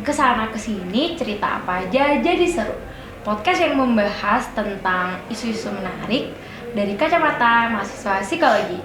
kesana kesini cerita apa aja jadi seru. Podcast yang membahas tentang isu-isu menarik dari kacamata mahasiswa psikologi.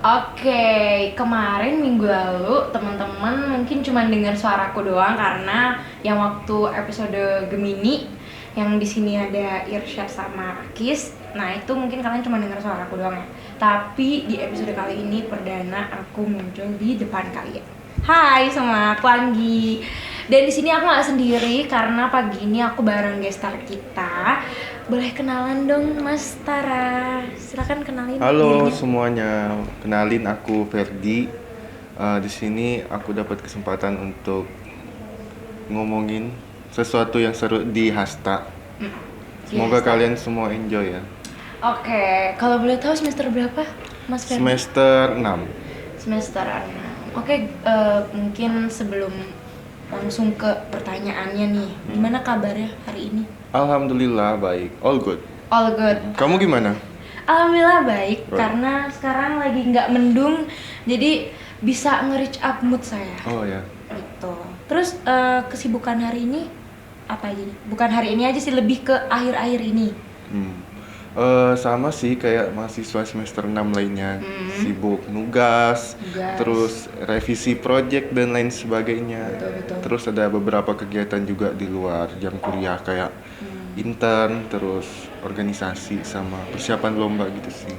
Oke, kemarin minggu lalu teman-teman mungkin cuma dengar suaraku doang karena yang waktu episode Gemini yang di sini ada Irsyad sama Akis. Nah, itu mungkin kalian cuma dengar suaraku doang ya. Tapi di episode kali ini perdana aku muncul di depan kalian. Hai semua, aku Anggi. Dan di sini aku nggak sendiri karena pagi ini aku bareng gestar kita. Boleh kenalan dong, Mas Tara. Silakan kenalin. Halo dirinya. semuanya, kenalin aku Ferdi. Di sini aku dapat kesempatan untuk ngomongin sesuatu yang seru di Hasta. Semoga Hasta. kalian semua enjoy ya. Oke, kalau boleh tahu semester berapa, Mas Ferdi? Semester 6. Semester 6. Oke, mungkin sebelum langsung ke pertanyaannya nih, gimana kabarnya hari ini? Alhamdulillah baik, all good. All good. Kamu gimana? Alhamdulillah baik, Right. karena sekarang lagi nggak mendung, jadi bisa nge-reach up mood saya. Oh ya. Gitu. Terus kesibukan hari ini apa aja nih? Bukan hari ini aja sih, lebih ke akhir-akhir ini. Sama sih kayak mahasiswa semester 6 lainnya, sibuk Nugas. nugas, terus revisi project dan lain sebagainya. Betul. Terus ada beberapa kegiatan juga di luar jam kuliah kayak intern, terus organisasi sama persiapan lomba gitu sih.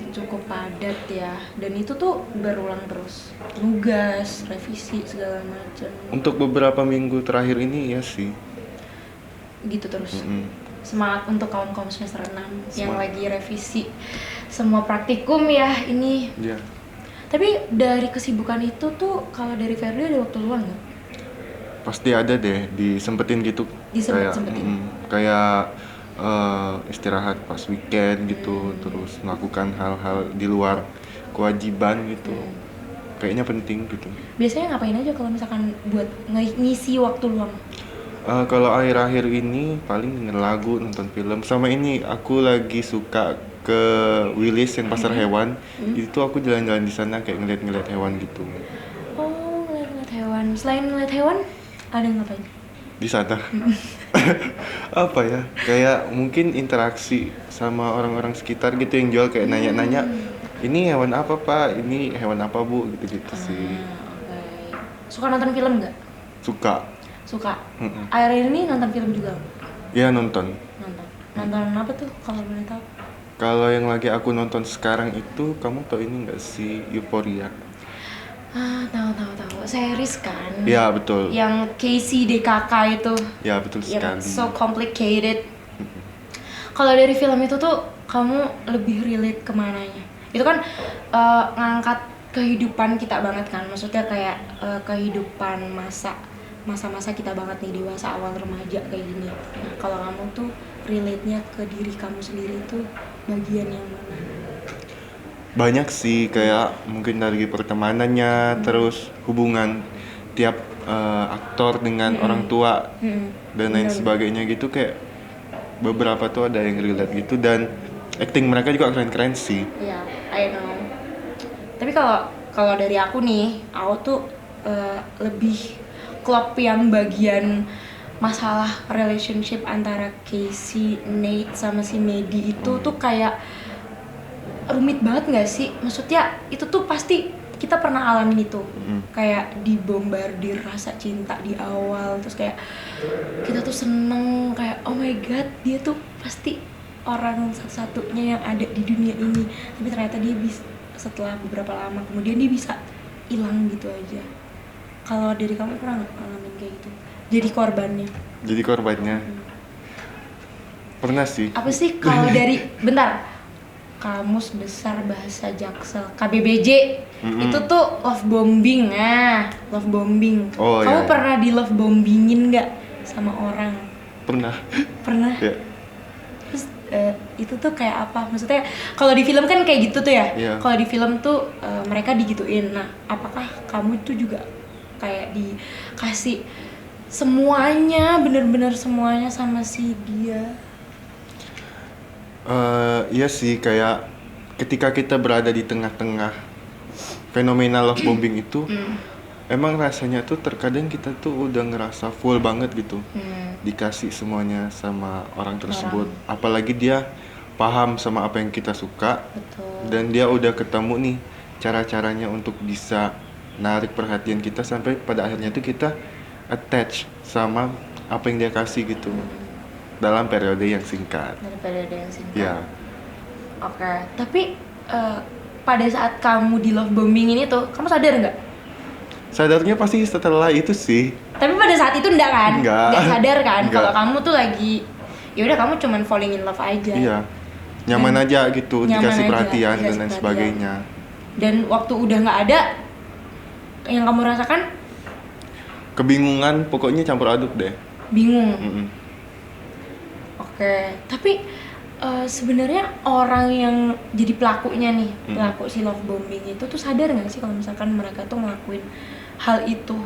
Cukup padat ya. Dan itu tuh berulang terus. Nugas, revisi segala macam. Untuk beberapa minggu terakhir ini ya sih. Gitu terus. Mm-mm. Semangat untuk kawan-kawan semester 6 yang Semangat. lagi revisi semua praktikum ya ini. Ya. Tapi dari kesibukan itu tuh kalau dari Ferdi ada waktu luang nggak? Pasti ada deh, disempetin gitu. Disempet-sempetin. Kayak istirahat pas weekend gitu, terus melakukan hal-hal di luar kewajiban gitu. Kayaknya penting gitu. Biasanya ngapain aja kalau misalkan buat ngisi waktu luang? Kalau akhir-akhir ini paling denger lagu, nonton film. Sama ini aku lagi suka ke Willis yang pasar hewan. Itu aku jalan-jalan di sana kayak ngeliat-ngeliat hewan gitu. Oh, ngeliat hewan. Selain ngeliat hewan, ada ngapain? Di sana. Apa ya? Kayak mungkin interaksi sama orang-orang sekitar gitu yang jual kayak nanya-nanya, "Ini hewan apa, Pak? Ini hewan apa, Bu?" gitu-gitu sih. Oke. Suka nonton film nggak? Suka. Suka. Akhir ini nonton film juga? Ya nonton. Nonton apa tuh kalau boleh tahu? Kalau yang lagi aku nonton sekarang itu, kamu tau ini nggak sih, Euphoria? Tahu. Series kan? Ya betul. Yang Casey DKK itu. Ya betul Yang sekali. so complicated. Kalau dari film itu tuh kamu lebih relate kemananya? Itu kan ngangkat kehidupan kita banget kan, maksudnya kayak kehidupan masa-masa kita banget nih, dewasa awal remaja kayak gini. Nah, kalau kamu tuh relate-nya ke diri kamu sendiri tuh bagian yang mana? Banyak sih, kayak mungkin dari pertemanannya, terus hubungan tiap aktor dengan orang tua dan lain sebagainya gitu, kayak beberapa tuh ada yang relate gitu, dan acting mereka juga keren-keren sih. Iya, I know. Tapi kalau dari aku nih, aku tuh lebih klop yang bagian masalah relationship antara Casey, Nate sama si Maddie itu tuh kayak rumit banget nggak sih? Maksudnya itu tuh pasti kita pernah alamin itu. Kayak dibombardir rasa cinta di awal, terus kayak kita tuh seneng kayak oh my god, dia tuh pasti orang satu-satunya yang ada di dunia ini. Tapi ternyata dia bisa, setelah beberapa lama kemudian dia bisa hilang gitu aja. Kalau dari kamu pernah nggak ngalamin kayak gitu? Jadi korbannya. Pernah sih. Apa sih kalau dari bentar, Kamus Besar Bahasa Jaksel KBBJ itu tuh love bombing. Love bombing. Oh, Kamu iya. pernah di love bombingin nggak sama orang? Pernah. Ya. Terus itu tuh kayak apa? Maksudnya kalau di film kan kayak gitu tuh ya. Iya. Kalau di film tuh mereka digituin. Nah, apakah kamu tuh juga kayak dikasih semuanya, bener-bener semuanya sama si dia? Iya sih, kayak ketika kita berada di tengah-tengah fenomena love bombing itu, emang rasanya tuh terkadang kita tuh udah ngerasa full banget gitu, dikasih semuanya sama orang tersebut, apalagi dia paham sama apa yang kita suka. Betul. Dan dia udah ketemu nih cara-caranya untuk bisa narik perhatian kita sampai pada akhirnya tuh kita attach sama apa yang dia kasih gitu dalam periode yang singkat. Dari periode yang singkat. Ya, Oke, tapi pada saat kamu di love bombing ini tuh, kamu sadar nggak? sadarnya pasti setelah itu sih. Tapi pada saat itu enggak kan? Nggak. Sadar kan? Nggak. Kalau kamu tuh lagi, ya udah kamu cuman falling in love aja. Iya, nyaman aja gitu, Nyaman dikasih aja, perhatian dikasih dan lain perhatian. sebagainya. Dan waktu udah nggak ada, yang kamu rasakan Kebingungan, pokoknya campur aduk deh. bingung. Mm-mm. Oke, tapi sebenarnya orang yang jadi pelakunya nih, pelaku si love bombing itu tuh sadar nggak sih kalau misalkan mereka tuh ngelakuin hal itu?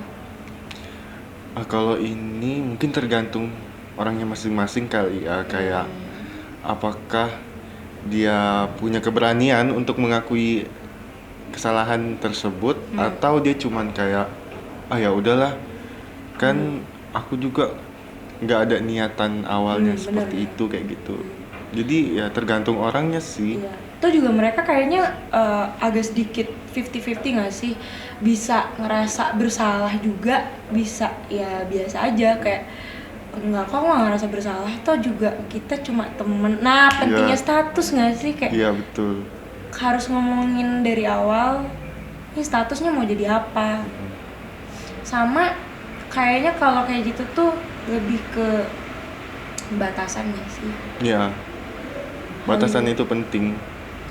Kalau ini mungkin tergantung orangnya masing-masing kali ya, kayak apakah dia punya keberanian untuk mengakui kesalahan tersebut atau dia cuman kayak ya udahlah, kan aku juga nggak ada niatan awalnya seperti itu kayak gitu. Jadi ya tergantung orangnya sih. Iya. Itu juga mereka kayaknya agak sedikit 50-50 nggak sih? Bisa ngerasa bersalah juga, bisa ya biasa aja kayak enggak, kok nggak ngerasa bersalah, toh juga kita cuma temen. Nah, pentingnya status nggak sih, kayak Iya betul. harus ngomongin dari awal ini statusnya mau jadi apa. Sama kayaknya kalau kayak gitu tuh lebih ke batasan nggak sih? Iya, batasan itu penting.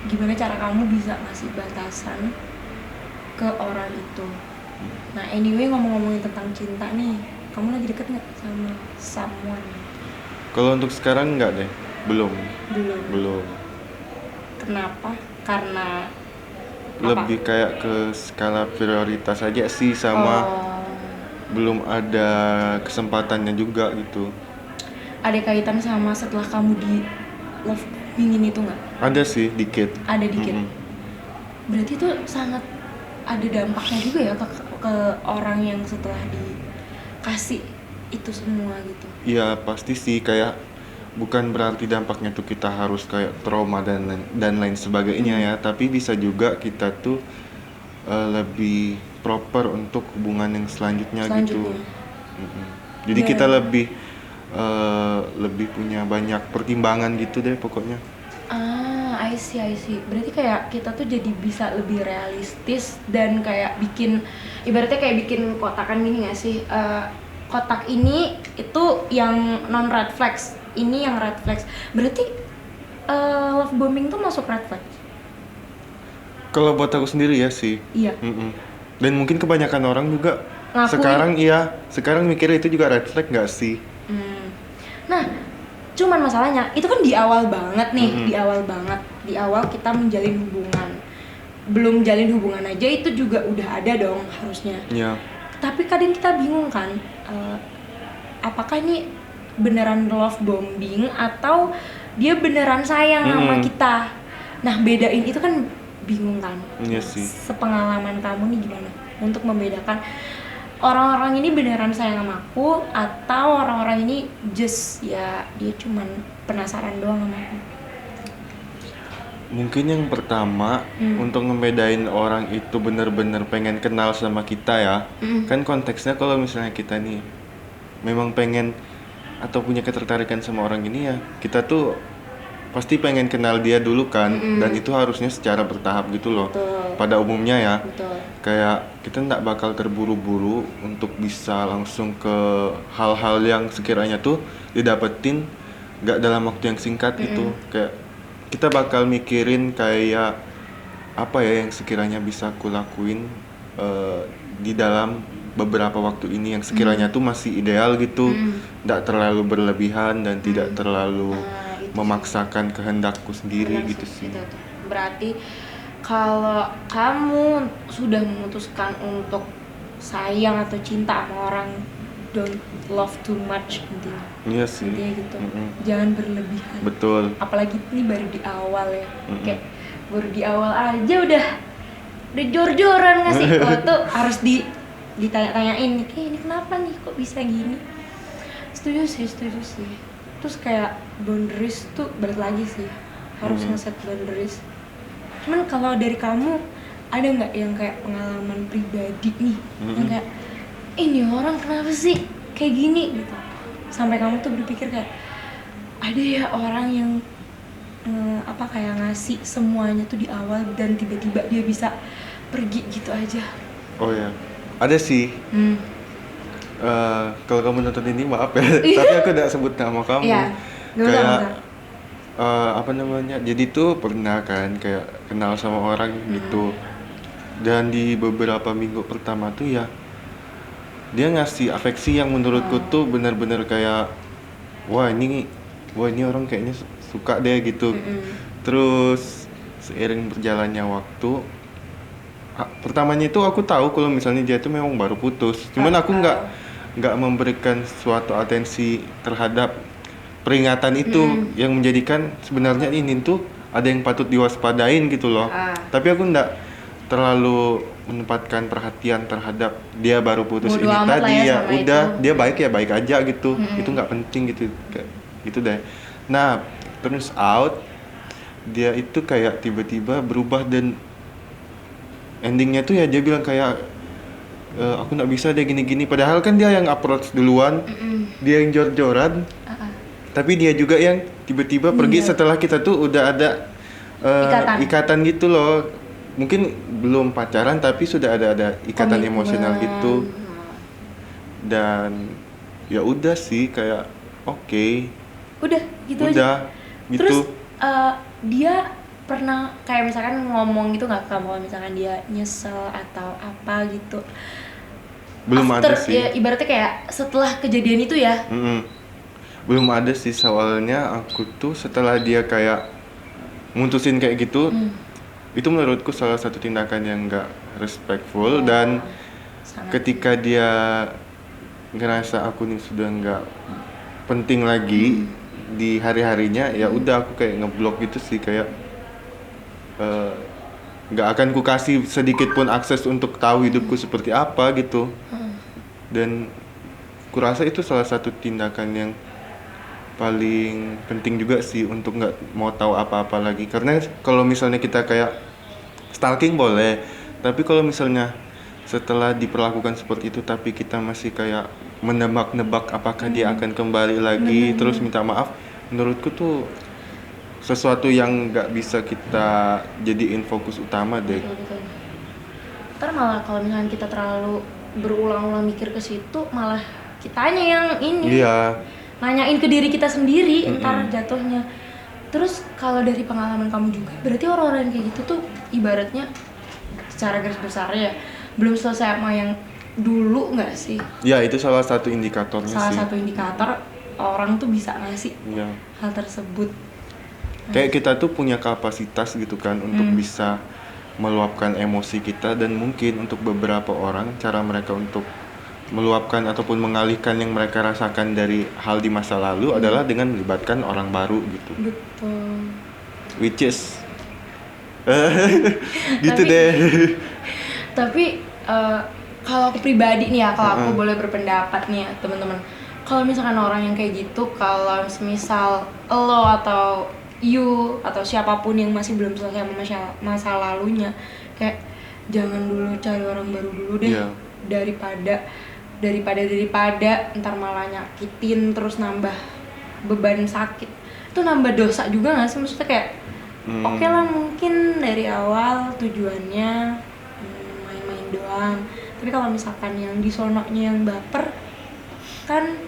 Gimana cara kamu bisa ngasih batasan ke orang itu? Nah, anyway, ngomong-ngomongin tentang cinta nih, kamu lagi deket nggak sama someone? Kalau untuk sekarang nggak deh, belum. Belum. Kenapa? Karena Lebih kayak ke skala prioritas aja sih, sama belum ada kesempatannya juga gitu. ada kaitan sama setelah kamu di love bombing itu nggak? Ada sih dikit. Ada dikit. Mm-mm. Berarti itu sangat ada dampaknya juga ya ke orang yang setelah dikasih itu semua gitu. Iya pasti sih, kayak bukan berarti dampaknya tuh kita harus kayak trauma dan lain sebagainya ya, tapi bisa juga kita tuh lebih proper untuk hubungan yang selanjutnya gitu. Mm-mm. Jadi kita lebih punya banyak pertimbangan gitu deh pokoknya. I see. Berarti kayak kita tuh jadi bisa lebih realistis dan kayak bikin, ibaratnya kayak bikin kotakan gini nggak sih? Kotak ini itu yang non red flags, ini yang red flags. Berarti love bombing tuh masuk red flags? Kalau buat aku sendiri ya sih. Iya. Mm-mm. Dan mungkin kebanyakan orang juga Ngakuin. sekarang mikirnya itu juga red flag nggak sih? Nah, cuman masalahnya itu kan di awal banget nih, di awal kita menjalin hubungan. Belum jalin hubungan aja itu juga udah ada dong harusnya. Iya. Tapi kadang kita bingung kan, apakah ini beneran love bombing atau dia beneran sayang sama kita. Nah, bedain itu kan bingung kan. Iya sih. Sepengalaman kamu nih gimana untuk membedakan orang-orang ini beneran sayang sama aku atau orang-orang ini just ya dia cuman penasaran doang sama aku? Mungkin yang pertama untuk ngebedain orang itu bener-bener pengen kenal sama kita ya. Kan konteksnya kalau misalnya kita nih memang pengen atau punya ketertarikan sama orang ini, ya kita tuh pasti pengen kenal dia dulu kan. Dan itu harusnya secara bertahap gitu loh. Betul. Pada umumnya ya. Betul. Kayak kita nggak bakal terburu-buru untuk bisa langsung ke hal-hal yang sekiranya tuh didapetin nggak dalam waktu yang singkat gitu. Kayak kita bakal mikirin kayak apa ya yang sekiranya bisa aku lakuin di dalam beberapa waktu ini yang sekiranya tuh masih ideal gitu, nggak terlalu berlebihan dan tidak terlalu memaksakan kehendakku sendiri gitu sih. Gitu. Berarti kalau kamu sudah memutuskan untuk sayang atau cinta sama orang, don't love too much intinya. Iya sih. Intinya gitu. Jangan berlebihan. Betul. Apalagi ini baru di awal ya. Kayak baru di awal aja udah jor-joran ngasih. Tuh harus ditanya-tanyain, ini kenapa nih kok bisa gini. Setuju sih. Terus kayak boundaries tuh balik lagi sih, harus ngeset boundaries. Cuman kalau dari kamu ada nggak yang kayak pengalaman pribadi nih yang kayak ini orang kenapa sih kayak gini gitu, sampai kamu tuh berpikir kayak ada ya orang yang kayak ngasih semuanya tuh di awal dan tiba-tiba dia bisa pergi gitu aja. Oh ya, ada sih. Kalau kamu nonton ini maaf ya, tapi aku udah sebut nama kamu. Iya, kayak apa namanya? Jadi tuh pernah kan kayak kenal sama orang gitu. Dan di beberapa minggu pertama tuh ya dia ngasih afeksi yang menurutku tuh benar-benar kayak wah ini orang kayaknya suka deh gitu. Terus seiring berjalannya waktu, pertamanya itu aku tahu kalau misalnya dia tuh memang baru putus. Cuman aku nggak memberikan suatu atensi terhadap peringatan itu yang menjadikan sebenarnya ini tuh ada yang patut diwaspadain gitu loh. Tapi aku nggak terlalu menempatkan perhatian terhadap dia baru putus Bodo ini amat lah tadi ya ya sama udah itu. dia baik ya baik aja gitu. Itu nggak penting gitu kayak gitu deh. Nah turns out dia itu kayak tiba-tiba berubah dan endingnya tuh ya dia bilang kayak aku nggak bisa deh gini-gini, padahal kan dia yang approach duluan, dia yang jor-joran, tapi dia juga yang tiba-tiba pergi setelah kita tuh udah ada ikatan gitu loh. Mungkin belum pacaran tapi sudah ada ikatan emosional gitu. Dan ya udah sih kayak oke. Udah gitu aja. Udah gitu. Terus dia pernah kayak misalkan ngomong gitu nggak ke kamu kalau misalkan dia nyesel atau apa gitu? Belum After, ada sih. ya, ibaratnya kayak setelah kejadian itu ya. Belum ada sih, soalnya aku tuh setelah dia kayak mutusin kayak gitu, itu menurutku salah satu tindakan yang nggak respectful. Dan Sangat. ketika dia ngerasa aku nih sudah nggak penting lagi di hari-harinya, ya udah aku kayak ngeblok gitu sih, kayak nggak akan ku kasih sedikit pun akses untuk tahu hidupku seperti apa gitu. Dan kurasa itu salah satu tindakan yang paling penting juga sih untuk nggak mau tahu apa-apa lagi. Karena kalau misalnya kita kayak stalking boleh, tapi kalau misalnya setelah diperlakukan seperti itu tapi kita masih kayak menebak-nebak apakah dia akan kembali lagi terus minta maaf, menurutku tuh sesuatu yang nggak bisa kita jadiin fokus utama deh. Betul. Ntar malah kalau misalnya kita terlalu berulang-ulang mikir ke situ, malah kitanya yang ini nanyain ke diri kita sendiri ntar jatuhnya. Terus kalau dari pengalaman kamu juga, berarti orang-orang kayak gitu tuh ibaratnya secara garis besar ya belum selesai sama yang dulu nggak sih? Ya itu salah satu indikatornya Salah sih. satu indikator orang tuh bisa ngasih hal tersebut. Kayak kita tuh punya kapasitas gitu kan untuk bisa meluapkan emosi kita, dan mungkin untuk beberapa orang cara mereka untuk meluapkan ataupun mengalihkan yang mereka rasakan dari hal di masa lalu adalah dengan melibatkan orang baru gitu. Betul. Which is gitu deh. Tapi kalau aku pribadi nih ya, kalau aku boleh berpendapat nih ya teman-teman, kalau misalkan orang yang kayak gitu, kalau misal lo atau you atau siapapun yang masih belum selesai masa lalunya, kayak jangan dulu cari orang baru dulu deh. daripada ntar malah nyakitin terus nambah beban sakit, itu nambah dosa juga nggak sih? Maksudnya kayak oke lah mungkin dari awal tujuannya main-main doang, tapi kalau misalkan yang di sononya yang baper kan,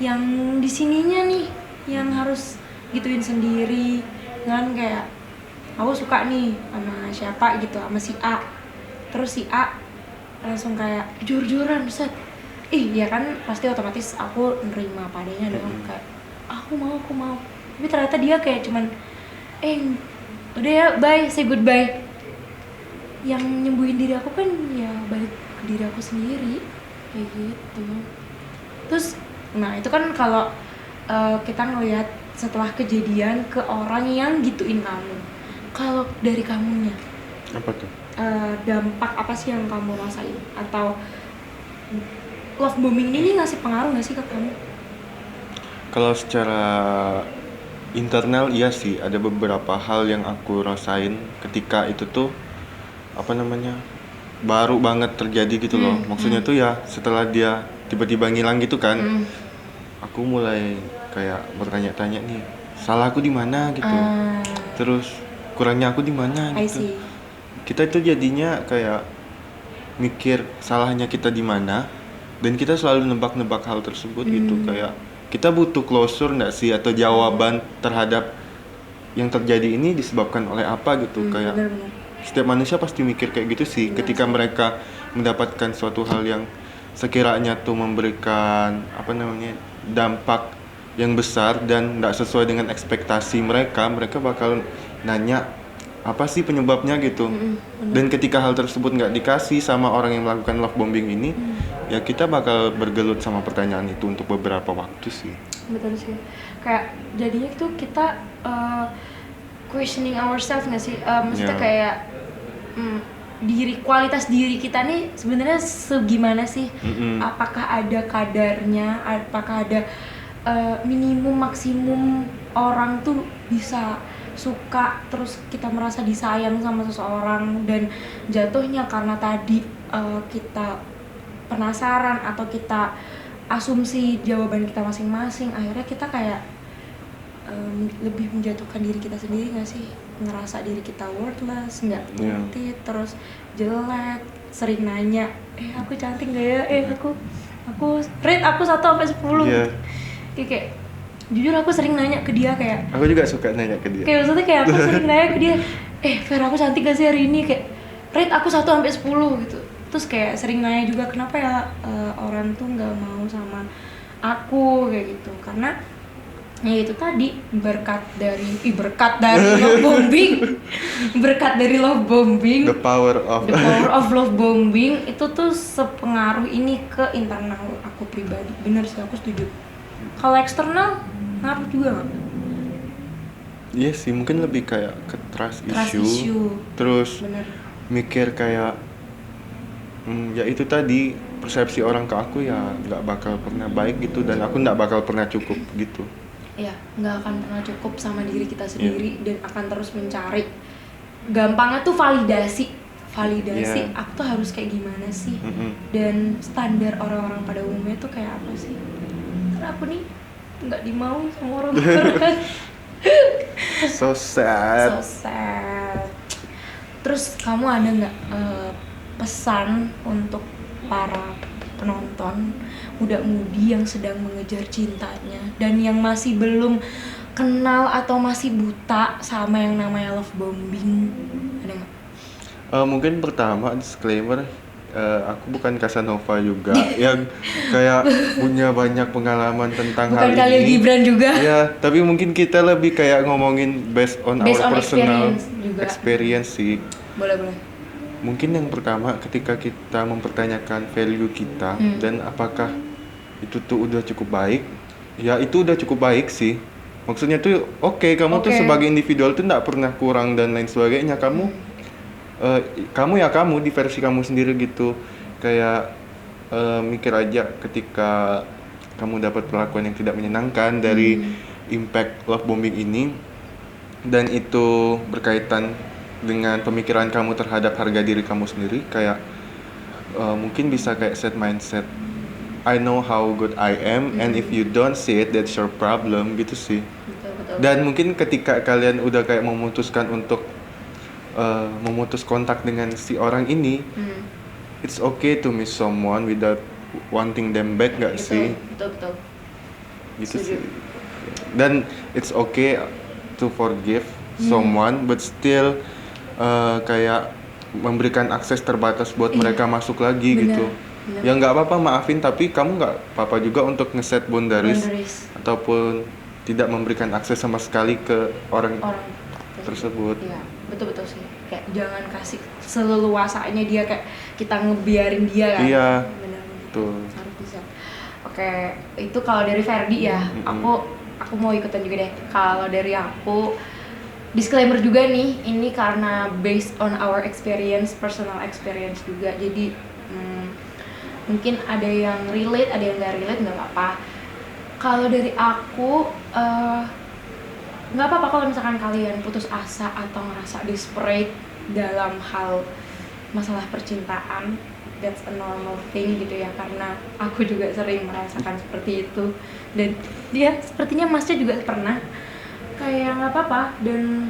yang di sininya nih yang harus gituin sendiri kan. Kayak aku suka nih sama siapa gitu, sama si A, terus si A langsung kayak jor-joran set, ya kan pasti otomatis aku nerima padanya dong, kayak aku mau, tapi ternyata dia kayak cuman udah ya bye, say goodbye. Yang nyembuhin diri aku kan ya balik ke diri aku sendiri kayak gitu. Terus nah itu kan kalau kita ngelihat setelah kejadian ke orang yang gituin kamu. Kalau dari kamunya Apa tuh? dampak apa sih yang kamu rasain, atau love bombing ini ngasih pengaruh nggak sih ke kamu? Kalau secara internal iya sih, ada beberapa hal yang aku rasain ketika itu tuh apa namanya baru banget terjadi gitu loh. Maksudnya tuh ya setelah dia tiba-tiba ngilang gitu kan, aku mulai kayak bertanya-tanya nih, salah aku di mana gitu. Terus kurangnya aku di mana I gitu. see. Kita itu jadinya kayak mikir salahnya kita di mana dan kita selalu nebak-nebak hal tersebut gitu. Kayak kita butuh closure nggak sih atau jawaban terhadap yang terjadi ini disebabkan oleh apa gitu. Kayak Bener-bener. setiap manusia pasti mikir kayak gitu sih ketika mereka mendapatkan suatu hal yang sekiranya tuh memberikan apa namanya dampak yang besar dan nggak sesuai dengan ekspektasi mereka, mereka bakal nanya apa sih penyebabnya gitu. Dan ketika hal tersebut nggak dikasih sama orang yang melakukan love bombing ini, ya kita bakal bergelut sama pertanyaan itu untuk beberapa waktu sih. Betul sih. Kayak jadinya tuh kita questioning ourselves nggak sih? Maksudnya Ya. kayak kualitas diri kita nih sebenarnya segimana sih? Apakah ada kadarnya? Apakah ada minimum maksimum orang tuh bisa suka terus kita merasa disayang sama seseorang dan jatuhnya karena tadi kita penasaran atau kita asumsi jawaban kita masing-masing, akhirnya kita kayak lebih menjatuhkan diri kita sendiri nggak sih, ngerasa diri kita worthless, nggak worth it, terus jelek, sering nanya aku cantik nggak ya, aku rate aku 1 sampai 10. Iya. Kayak jujur aku sering nanya ke dia, kayak Aku juga suka nanya ke dia. kayak maksudnya kayak aku sering nanya ke dia, Fer aku cantik gak sih hari ini, kayak rate aku 1 sampai 10 gitu. Terus kayak sering nanya juga kenapa ya orang tuh nggak mau sama aku kayak gitu, karena ya itu tadi berkat dari love bombing berkat dari love bombing, The power of love bombing itu tuh sepengaruh ini ke internal aku pribadi. Bener sih, aku setuju. Kalau eksternal ngaruh juga nggak? Iya sih, mungkin lebih kayak ke trust Trust issue. issue. Terus Bener. mikir kayak ya itu tadi persepsi orang ke aku ya nggak bakal pernah baik gitu dan aku nggak bakal pernah cukup gitu. Ya, nggak akan pernah cukup sama diri kita sendiri dan akan terus mencari. Gampangnya tuh validasi. Iya. Aku tuh harus kayak gimana sih? Dan standar orang-orang pada umumnya tuh kayak apa sih? Karena aku nih nggak dimau sama orang-orang. So sad. So sad. Terus kamu ada nggak pesan untuk para penonton muda-mudi yang sedang mengejar cintanya dan yang masih belum kenal atau masih buta sama yang namanya love bombing? Ada nggak? Mungkin pertama disclaimer, aku bukan Casanova juga yang kayak punya banyak pengalaman tentang Bukan hal Khalil ini. Gibran juga. Ya, tapi mungkin kita lebih kayak ngomongin based on Based our on personal experience juga. experience sih. Boleh. Mungkin yang pertama ketika kita mempertanyakan value kita dan apakah itu tuh udah cukup baik, ya itu udah cukup baik sih. Maksudnya tuh oke, kamu tuh sebagai individual tuh nggak pernah kurang dan lain sebagainya. Kamu kamu di versi kamu sendiri gitu. Kayak mikir aja ketika kamu dapat perlakuan yang tidak menyenangkan dari impact love bombing ini dan itu berkaitan dengan pemikiran kamu terhadap harga diri kamu sendiri, kayak mungkin bisa kayak set mindset I know how good I am and if you don't see it that's your problem gitu sih. Betul. Dan mungkin ketika kalian udah kayak memutuskan untuk memutus kontak dengan si orang ini, it's okay to miss someone without wanting them back, nggak sih? Betul. Gitu Setuju. sih. Dan it's okay to forgive someone but still kayak memberikan akses terbatas buat mereka masuk lagi gitu. Bener. Ya nggak apa-apa maafin, tapi kamu nggak apa-apa juga untuk ngeset boundaries ataupun tidak memberikan akses sama sekali ke orang tersebut. Iya, betul sih. Kayak jangan kasih seleluasanya dia, kayak kita ngebiarin dia kan. Iya. Bener. Betul. Harus bisa. Oke, itu kalau dari Ferdi ya. Aku mau ikutan juga deh. Kalau dari aku, disclaimer juga nih, ini karena based on our experience, personal experience juga. Jadi Mungkin ada yang relate, ada yang nggak relate, nggak apa-apa. Kalau dari aku nggak apa-apa kalau misalkan kalian putus asa atau ngerasa desperate dalam hal masalah percintaan. That's a normal thing gitu ya, karena aku juga sering merasakan seperti itu. Dan dia sepertinya Masnya juga pernah. Kayak nggak apa-apa. Dan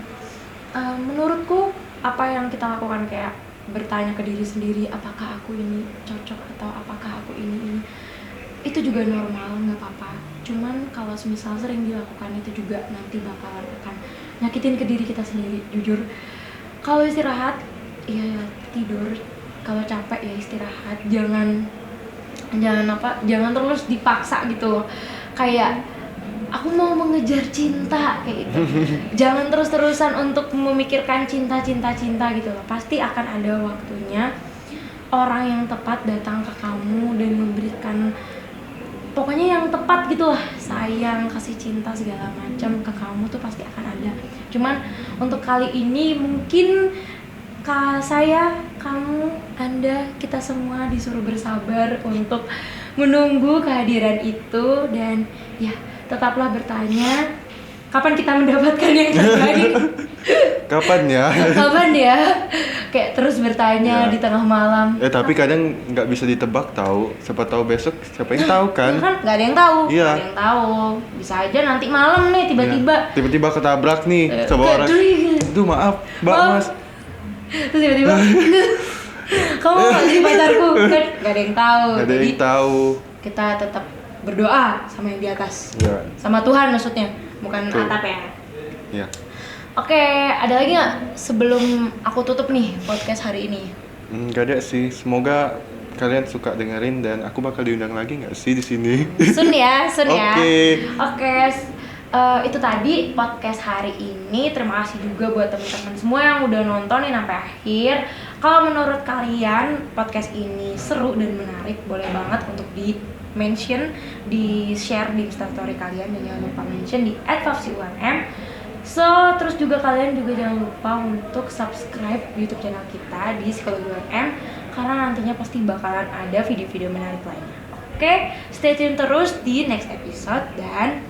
menurutku apa yang kita lakukan kayak bertanya ke diri sendiri, apakah aku ini cocok atau apakah aku ini, itu juga normal, nggak apa-apa. Cuman kalau misal sering dilakukan itu juga nanti bakalan akan nyakitin ke diri kita sendiri. Jujur, kalau istirahat ya tidur, kalau capek ya istirahat, jangan terus dipaksa gitu loh. Kayak aku mau mengejar cinta kayak gitu. Jangan terus-terusan untuk memikirkan cinta gitu loh. Pasti akan ada waktunya orang yang tepat datang ke kamu dan memberikan pokoknya yang tepat gitulah, sayang, kasih cinta segala macam ke kamu tuh pasti akan ada. Cuman untuk kali ini mungkin saya, kamu, Anda, kita semua disuruh bersabar untuk menunggu kehadiran itu. Dan ya tetaplah bertanya kapan kita mendapatkan yang terbaik. Kapan ya? Kapan ya? Kayak terus bertanya Ya. di tengah malam. Tapi kadang nggak bisa ditebak tahu. Siapa tahu besok, siapa yang tahu kan? Ya kan nggak ada yang tahu. Iya. Nggak ada yang tahu. Bisa aja nanti malam nih tiba-tiba. Ya. Tiba-tiba ketabrak nih sama orang. Aduh maaf, Mbak, Maaf. Mas. Terus tiba-tiba kamu nggak jadi pacarku kan? Nggak ada yang tahu. Nggak ada Jadi yang tahu. kita tetap berdoa sama yang di atas. Ya. Sama Tuhan maksudnya, bukan Betul. atap ya. Ya. Oke, ada lagi nggak sebelum aku tutup nih podcast hari ini? Gak ada sih. Semoga kalian suka dengerin dan aku bakal diundang lagi nggak sih di sini? Sun ya. Oke. Oke, itu tadi podcast hari ini. Terima kasih juga buat teman-teman semua yang udah nontonin sampai akhir. Kalau menurut kalian podcast ini seru dan menarik, boleh banget untuk di mention, di share di Instastory kalian, dan jangan lupa mention di @fafsiumm. So, terus juga kalian juga jangan lupa untuk subscribe YouTube channel kita di Psikologi UMM, karena nantinya pasti bakalan ada video-video menarik lainnya. Oke, stay tune terus di next episode dan